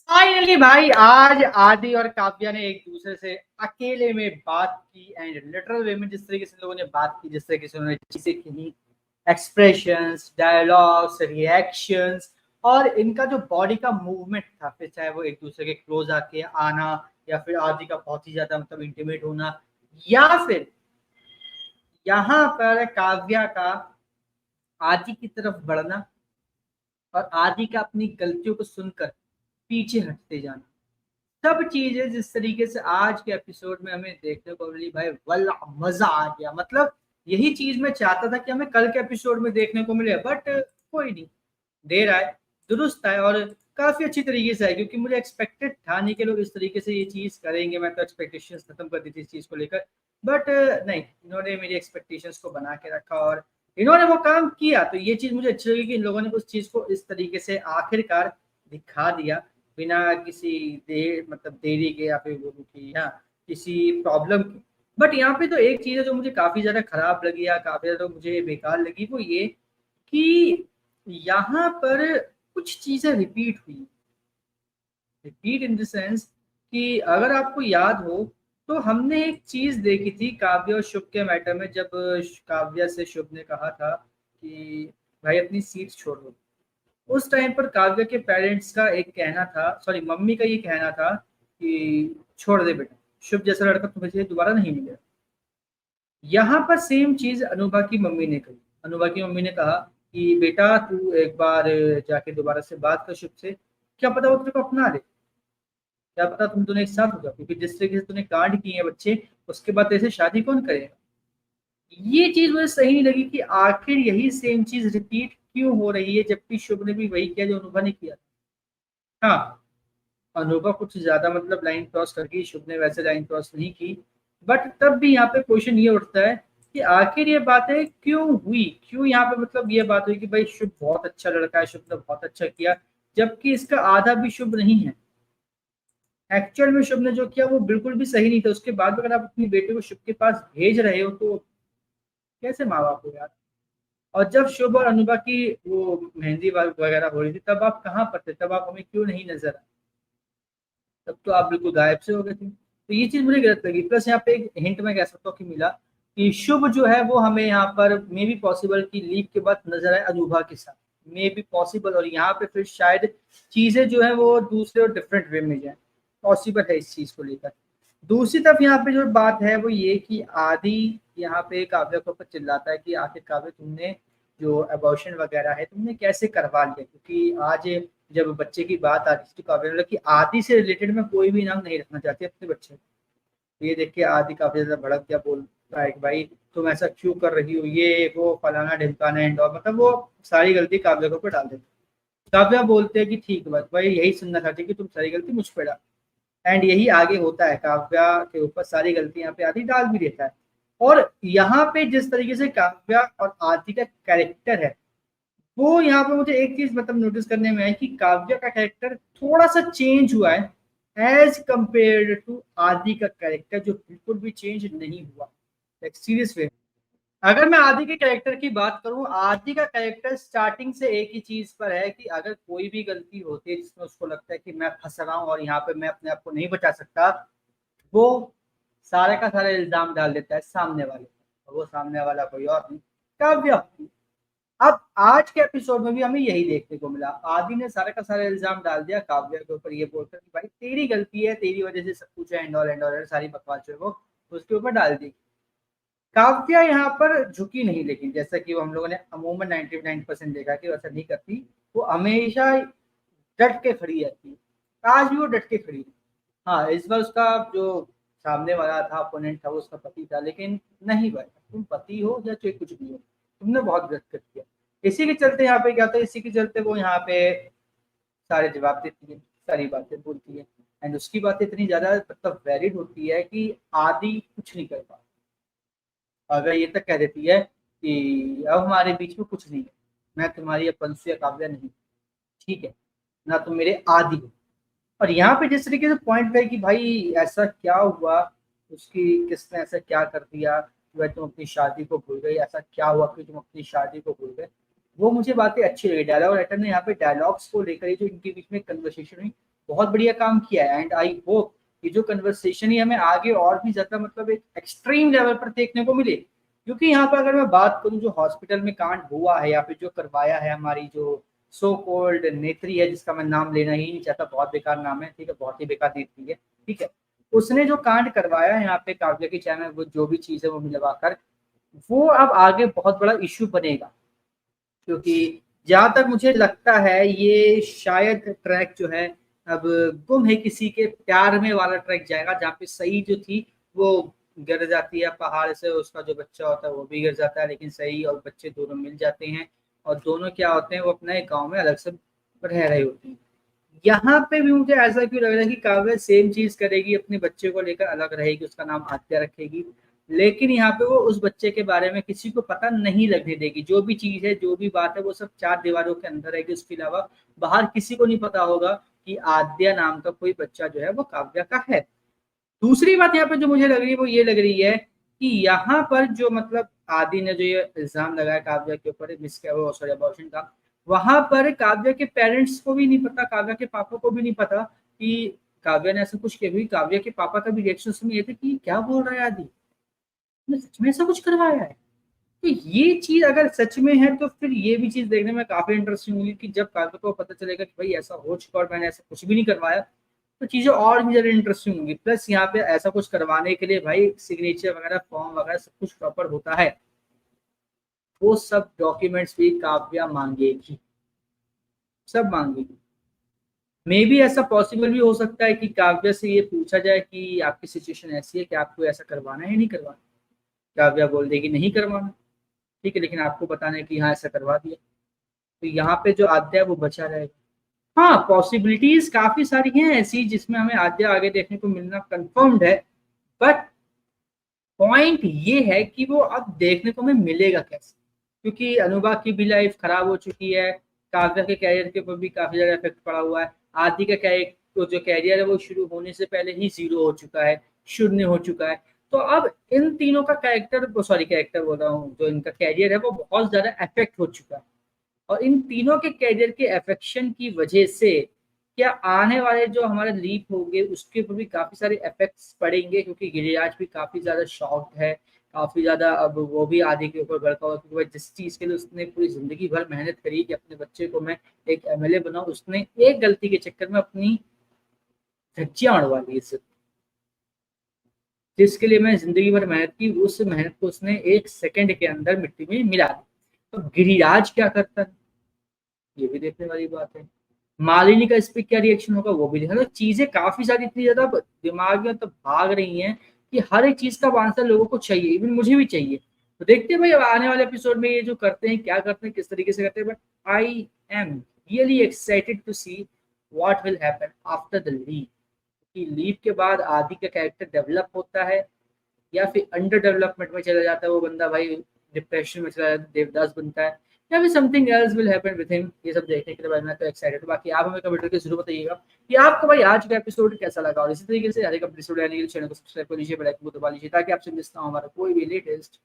Finally भाई आज आदि और काव्या ने एक दूसरे से अकेले में बात की एंड लिटरल वे में जिस तरीके से लोगों ने बात की, जिस तरीके से उन्होंने चीजें कही, एक्सप्रेशंस, डायलॉग्स, रिएक्शंस और इनका जो बॉडी का मूवमेंट था, फिर चाहे वो एक दूसरे के क्लोज आके आना या फिर आदि का बहुत ही ज्यादा मतलब इंटीमेट होना, या फिर यहाँ पर काव्या का आदि की तरफ बढ़ना और आदि का अपनी गलतियों को सुनकर पीछे हटते जाना, सब चीजें जिस तरीके से आज के एपिसोड में हमें देखने को मिली भाई, वल्ला मजा आ गया। मतलब यही चीज मैं चाहता था कि हमें कल के एपिसोड में देखने को मिले, बट कोई नहीं, देर आए दुरुस्त आए और काफी अच्छी तरीके से आए, क्योंकि मुझे एक्सपेक्टेड था नहीं कि लोग इस तरीके से ये चीज करेंगे। मैं तो एक्सपेक्टेशंस खत्म कर दी थी इस चीज को लेकर, बट नहीं, इन्होंने मेरी एक्सपेक्टेशंस को बना के रखा और इन्होंने वो काम किया। तो ये चीज मुझे अच्छी लगी कि इन लोगों ने उस चीज को इस तरीके से आखिरकार दिखा दिया, बिना किसी देरी के या फिर बोलूं कि हाँ किसी प्रॉब्लम की। बट यहाँ पे तो एक चीज है जो मुझे काफी ज्यादा खराब लगी या काफी ज्यादा मुझे बेकार लगी, वो ये कि यहाँ पर कुछ चीजें रिपीट हुई। रिपीट इन द सेंस कि अगर आपको याद हो तो हमने एक चीज देखी थी काव्य और शुभ के मैटर में, जब काव्या से शुभ ने कहा था कि भाई अपनी सीट छोड़ दो। उस टाइम पर काव्य के पेरेंट्स का एक कहना था, सॉरी मम्मी का ये कहना था कि छोड़ दे बेटा, शुभ जैसा लड़का तुम्हें दोबारा नहीं मिलेगा। यहाँ पर सेम चीज अनुभा की मम्मी ने कही। अनुभा की मम्मी ने कहा कि बेटा तू एक बार जाके दोबारा से बात कर शुभ से, क्या पता वो तेरे को अपना ले, क्या पता तुम दोनों एक साथ हो जाओ, क्योंकि जिस तरीके से तूने कांड किए हैं बच्चे, उसके बाद तेरे से शादी कौन करेगा। ये चीज मुझे सही नहीं लगी कि आखिर यही सेम चीज रिपीट क्यों हो रही है, जबकि शुभ ने भी वही किया जो अनुभा ने किया। हाँ, अनुभव कुछ ज्यादा मतलब लाइन क्रॉस कर गई, शुभ ने वैसे लाइन क्रॉस नहीं की। बट तब भी यहाँ पे क्वेश्चन ये उठता है कि आखिर ये बातें क्यों हुई, क्यों यहाँ पे मतलब ये बात हुई कि भाई शुभ बहुत अच्छा लड़का है, शुभ ने बहुत अच्छा किया, जबकि इसका आधा भी शुभ नहीं है। एक्चुअल में शुभ ने जो किया वो बिल्कुल भी सही नहीं था। उसके बाद अगर आप अपनी बेटे को शुभ के पास भेज रहे हो तो कैसे माँ बाप हो यार। और जब शुभ और अनुभा की वो मेहंदी वगैरह हो रही थी, तब आप कहाँ पर थे, तब आप हमें क्यों नहीं नजर आए, तब तो आप बिल्कुल गायब से हो गए थे। तो ये चीज मुझे गलत लगी। प्लस यहाँ पे एक हिंट मैं कह सकता हूँ कि मिला कि शुभ जो है वो हमें यहाँ पर मे बी पॉसिबल की लीक के बाद नजर आए अनूभा के साथ, मे बी पॉसिबल, और यहाँ पे फिर शायद चीजें जो है वो दूसरे और डिफरेंट वे में जाए, पॉसिबल है इस चीज को लेकर। दूसरी तरफ यहाँ पे जो बात है वो ये कि आदि यहाँ पे काव्य के ऊपर चिल्लाता है कि आखिर काव्य तुमने जो अबॉर्शन वगैरह है तुमने कैसे करवा लिया, क्योंकि आज जब बच्चे की बात आती है तो काव्य ने बोला कि आदि से रिलेटेड मैं कोई भी नाम नहीं रखना चाहती अपने बच्चे को। ये देख के आदि काफी ज्यादा भड़क गया, बोलता है कि भाई तुम ऐसा क्यों कर रही हो, ये वो फलाना ढिमकाना एंड और मतलब वो सारी गलती काव्य के ऊपर डाल देते। काव्या बोलते हैं कि ठीक बात भाई, यही सुनना चाहती कि तुम सारी गलती मुझ पर डाल। एंड यही आगे होता है, काव्या के ऊपर सारी गलती यहाँ पे आदि डाल भी देता है। और यहाँ पे जिस तरीके से काव्या और आदि का कैरेक्टर है, वो यहाँ पे मुझे एक चीज मतलब नोटिस करने में आई कि काव्या का कैरेक्टर थोड़ा सा चेंज हुआ है एज कंपेयर टू आदि का कैरेक्टर, जो बिल्कुल भी चेंज नहीं हुआ लाइक सीरियस वे। अगर मैं आदि के कैरेक्टर की बात करूं, आदि का कैरेक्टर स्टार्टिंग से एक ही चीज पर है कि अगर कोई भी गलती होती है जिसमें उसको लगता है कि मैं फंस रहा हूं और यहाँ पे मैं अपने आप को नहीं बचा सकता, वो सारे का सारा इल्जाम डाल देता है सामने वाले पर, और वो सामने वाला कोई और नहीं, काव्या। अब आज के एपिसोड में भी हमें यही देखने को मिला, आदि ने सारा का सारा इल्जाम डाल दिया काव्या के ऊपर, ये बोलकर कि भाई तेरी गलती है, तेरी वजह से सब कुछ है, एंड ऑल सारी बकवास जो है वो उसके ऊपर डाल दी। काव्या यहाँ पर झुकी नहीं, लेकिन जैसा कि वो हम लोगों ने अमूमन 99% देखा कि वैसा नहीं करती। वो हमेशा डट के खड़ी रहती है, आज भी वो डट के खड़ी है। हाँ, इस बार उसका जो सामने वाला था, अपोनेंट था, वो उसका पति था, लेकिन नहीं भाई, तुम पति हो या चाहे कुछ भी हो, तुमने बहुत गलत कर दिया। इसी के चलते यहाँ पे क्या होता है, इसी के चलते वो यहाँ पे सारे जवाब देती है, सारी बातें बोलती है। एंड उसकी बातें इतनी ज्यादा मतलब वैलिड होती है कि आदि कुछ नहीं कर पाता। अगर ये तक कह देती है कि अब हमारे बीच में कुछ नहीं है, मैं तुम्हारी अब पंसु या काव्या नहीं, ठीक है ना, तुम मेरे आदि हो। और यहाँ पे जिस तरीके से पॉइंट है कि भाई ऐसा क्या हुआ, उसकी किसने ऐसा क्या कर दिया कि भाई तुम अपनी शादी को भूल गई, ऐसा क्या हुआ कि तुम अपनी शादी को भूल गए, वो मुझे बातें अच्छी लगी। डायलॉग राइटर ने यहाँ पे डायलॉग्स को लेकर ही जो इनके बीच में कन्वर्सेशन हुई, बहुत बढ़िया काम किया है। एंड आई होप कि जो कन्वर्सेशन ही हमें आगे और भी ज्यादा मतलब एक एक्सट्रीम लेवल पर देखने को मिले। क्योंकि यहाँ पर अगर मैं बात करूँ जो हॉस्पिटल में कांड हुआ है या फिर जो करवाया है हमारी जो सो कॉल्ड नेत्री है, जिसका मैं नाम लेना ही नहीं चाहता, बहुत बेकार नाम है, ठीक है, बहुत ही बेकार नेत्री है, ठीक है, उसने जो कांड करवाया है यहाँ पे काव्या के चैनल, वो जो भी चीज है वो मिलवाकर, वो अब आगे बहुत बड़ा इश्यू बनेगा। क्योंकि जहां तक मुझे लगता है ये शायद ट्रैक जो है अब गुम है किसी के प्यार में वाला ट्रैक जाएगा, जहाँ पे सही जो थी वो गिर जाती है पहाड़ से, उसका जो बच्चा होता है वो भी गिर जाता है, लेकिन सही और बच्चे दोनों मिल जाते हैं और दोनों क्या होते हैं, वो अपने गांव में अलग से रह रहे होते हैं। यहाँ पे भी मुझे ऐसा क्यों लग रहा है कि काव्या सेम चीज करेगी, अपने बच्चे को लेकर अलग रहेगी, उसका नाम आद्या रखेगी, लेकिन यहाँ पे वो उस बच्चे के बारे में किसी को पता नहीं लगने देगी। जो भी चीज है, जो भी बात है, वो सब चार दीवारों के अंदर रहेगी, उसके अलावा बाहर किसी को नहीं पता होगा कि आद्या नाम का कोई बच्चा जो है वो काव्या का है। दूसरी बात यहाँ पे जो मुझे लग रही है वो ये लग रही है कि यहाँ पर जो मतलब आदि ने जो ये इल्जाम लगाया काव्या के ऊपर सॉरी अबॉर्शन का, वहां पर काव्या के पेरेंट्स को भी नहीं पता, काव्या के पापा को भी नहीं पता कि काव्या ने ऐसा कुछ किया। भी काव्या के पापा का भी रिएक्शन उसमें ये थे कि क्या बोल रहा है आदि, ने सच में ऐसा कुछ करवाया है। तो ये चीज अगर सच में है तो फिर ये भी चीज देखने में काफी इंटरेस्टिंग होगी कि जब काव्या को पता चलेगा कि भाई ऐसा हो चुका और मैंने ऐसा कुछ भी नहीं करवाया, तो चीजें और भी ज्यादा इंटरेस्टिंग होंगी। प्लस यहाँ पे ऐसा कुछ करवाने के लिए भाई सिग्नेचर वगैरह फॉर्म वगैरह सब कुछ प्रॉपर होता है, वो सब डॉक्यूमेंट्स भी काव्या मांगेगी, सब मांगेगी। मे भी ऐसा पॉसिबल भी हो सकता है कि काव्या से ये पूछा जाए कि आपकी सिचुएशन ऐसी है कि आपको ऐसा करवाना है या नहीं करवाना, काव्या बोल देगी नहीं करवाना, ठीक है, लेकिन आपको बताना है कि हाँ ऐसा करवा दिया, तो यहाँ पे जो आद्या है वो बचा रहेगा। हाँ, पॉसिबिलिटीज काफी सारी हैं ऐसी जिसमें हमें आद्या आगे देखने को मिलना कंफर्म्ड है, बट पॉइंट ये है कि वो अब देखने को हमें मिलेगा कैसे, क्योंकि अनुराग की भी लाइफ खराब हो चुकी है, काव्या के कैरियर के ऊपर भी काफी ज्यादा इफेक्ट पड़ा हुआ है, आदि का कैरियर तो जो कैरियर है वो शुरू होने से पहले ही जीरो हो चुका है, शून्य हो चुका है। तो अब इन तीनों का कैरेक्टर बोल रहा हूँ, जो इनका कैरियर है वो बहुत ज्यादा अफेक्ट हो चुका है। और इन तीनों के कैरियर के अफेक्शन की वजह से क्या आने वाले जो हमारे लीप होंगे उसके ऊपर भी काफी सारे इफेक्ट्स पड़ेंगे, क्योंकि गिरिराज भी काफी ज्यादा शॉक्ड है, काफी ज्यादा अब वो भी आदि के ऊपर भड़का हुआ, क्योंकि जिस चीज के लिए उसने पूरी जिंदगी भर मेहनत करी कि अपने बच्चे को मैं एक एमएलए बनाऊं, उसने एक गलती के चक्कर में अपनी धज्जियां उड़वा ली इससे, जिसके लिए मैं जिंदगी भर मेहनत की, उस मेहनत को उसने एक सेकंड के अंदर मिट्टी में मिला दी। तो गिरिराज क्या करता है ये भी देखने वाली बात है, मालिनी का इस पे क्या रिएक्शन होगा वो भी देखना। तो चीजें काफी सारी इतनी ज्यादा दिमाग में तो भाग रही हैं कि हर एक चीज का आंसर लोगों को चाहिए, इवन मुझे भी चाहिए। तो देखते हैं भाई अब आने वाले एपिसोड में ये जो करते हैं क्या करते हैं, किस तरीके से करते हैं, but I am really excited to see what will happen after the leap, कि लीप के बाद आदि का कैरेक्टर डेवलप होता है या फिर अंडर डेवलपमेंट में चला जाता है वो बंदा, भाई डिप्रेशन में चला जाता है, देवदास बनता है, या फिर something else will happen with him. ये सब देखने के लिए भाई मैं तो एक्साइटेड हूँ। बाकी आप हमें कमेंट करके जरूर बताइएगा कि आपको भाई आज का एपिसोड कैसा लगा, और इसी तरीके से हर एक एपिसोड आने के लिए चैनल को सब्सक्राइब कर लीजिए, बेल आइकन को दबा लीजिए ताकि आपसे मिस ना हो हमारा कोई भी लेटेस्ट